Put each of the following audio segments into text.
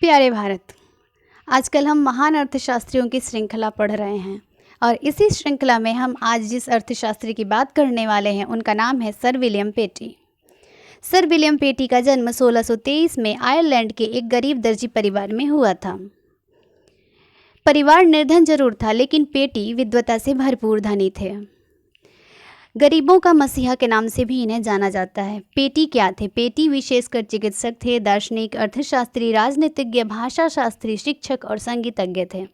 प्यारे भारत, आजकल हम महान अर्थशास्त्रियों की श्रृंखला पढ़ रहे हैं और इसी श्रृंखला में हम आज जिस अर्थशास्त्री की बात करने वाले हैं उनका नाम है सर विलियम पेटी। सर विलियम पेटी का जन्म 1623 में आयरलैंड के एक गरीब दर्जी परिवार में हुआ था। परिवार निर्धन जरूर था, लेकिन पेटी विद्वता से भरपूर धनी थे। गरीबों का मसीहा के नाम से भी इन्हें जाना जाता है। पेटी क्या थे? पेटी विशेषकर चिकित्सक थे, दार्शनिक, अर्थशास्त्री, राजनीतिज्ञ, भाषा शास्त्री, शिक्षक और संगीतज्ञ थे।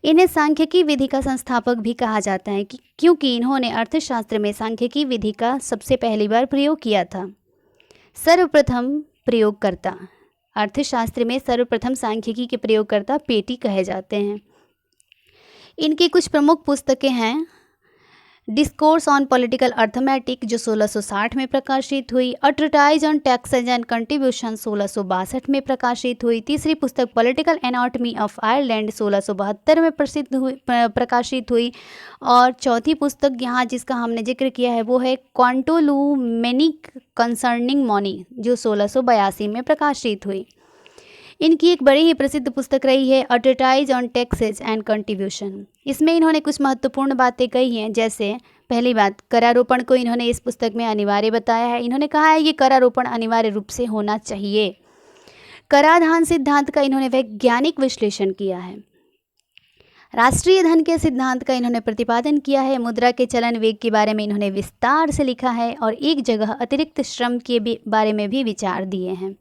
इन्हें सांख्यिकी विधि का संस्थापक भी कहा जाता है क्योंकि इन्होंने अर्थशास्त्र में सांख्यिकी विधि का सबसे पहली बार प्रयोग किया था। सर्वप्रथम प्रयोगकर्ता, अर्थशास्त्र में सर्वप्रथम सांख्यिकी के प्रयोगकर्ता पेटी कहे जाते हैं। इनकी कुछ प्रमुख पुस्तकें हैं। डिस्कोर्स ऑन पॉलिटिकल अर्थमेटिक जो 1660 में प्रकाशित हुई, a treatise on taxes and contribution 1662 में प्रकाशित हुई। तीसरी पुस्तक पॉलिटिकल एनाटॉमी ऑफ आयरलैंड 1672 में प्रकाशित हुई। और चौथी पुस्तक यहाँ जिसका हमने जिक्र किया है वो है क्वांटोलुमेनिक कंसर्निंग मनी जो 1682 में प्रकाशित हुई। इनकी एक बड़ी ही प्रसिद्ध पुस्तक रही है a treatise on taxes and contribution. इसमें इन्होंने कुछ महत्वपूर्ण बातें कही हैं, जैसे पहली बात, करारोपण को इन्होंने इस पुस्तक में अनिवार्य बताया है। इन्होंने कहा है कि करारोपण अनिवार्य रूप से होना चाहिए। कराधान सिद्धांत का इन्होंने वैज्ञानिक विश्लेषण किया है। राष्ट्रीय धन के सिद्धांत का इन्होंने प्रतिपादन किया है। मुद्रा के चलन वेग के बारे में इन्होंने विस्तार से लिखा है और एक जगह अतिरिक्त श्रम के बारे में भी विचार दिए हैं।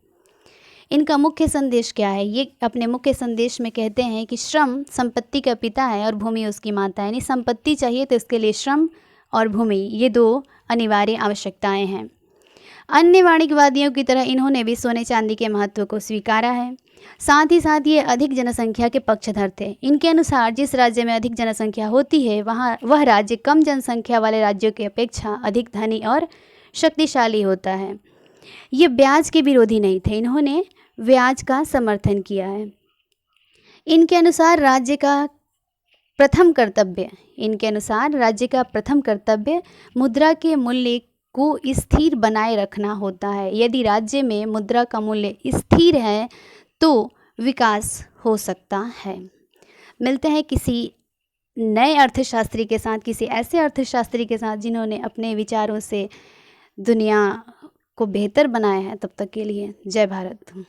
इनका मुख्य संदेश क्या है? ये अपने मुख्य संदेश में कहते हैं कि श्रम संपत्ति का पिता है और भूमि उसकी माता है। यानी संपत्ति चाहिए तो इसके लिए श्रम और भूमि, ये दो अनिवार्य आवश्यकताएं हैं। अन्य वाणिज्यवादियों की तरह इन्होंने भी सोने चांदी के महत्व को स्वीकारा है। साथ ही साथ ये अधिक जनसंख्या के पक्षधर थे। इनके अनुसार जिस राज्य में अधिक जनसंख्या होती है वह राज्य कम जनसंख्या वाले राज्यों की अपेक्षा अधिक धनी और शक्तिशाली होता है। ये ब्याज के विरोधी नहीं थे, इन्होंने ब्याज का समर्थन किया है। इनके अनुसार राज्य का प्रथम कर्तव्य मुद्रा के मूल्य को स्थिर बनाए रखना होता है। यदि राज्य में मुद्रा का मूल्य स्थिर है तो विकास हो सकता है। मिलते हैं किसी नए अर्थशास्त्री के साथ, किसी ऐसे अर्थशास्त्री के साथ जिन्होंने अपने विचारों से दुनिया को बेहतर बनाया है। तब तक के लिए जय भारत।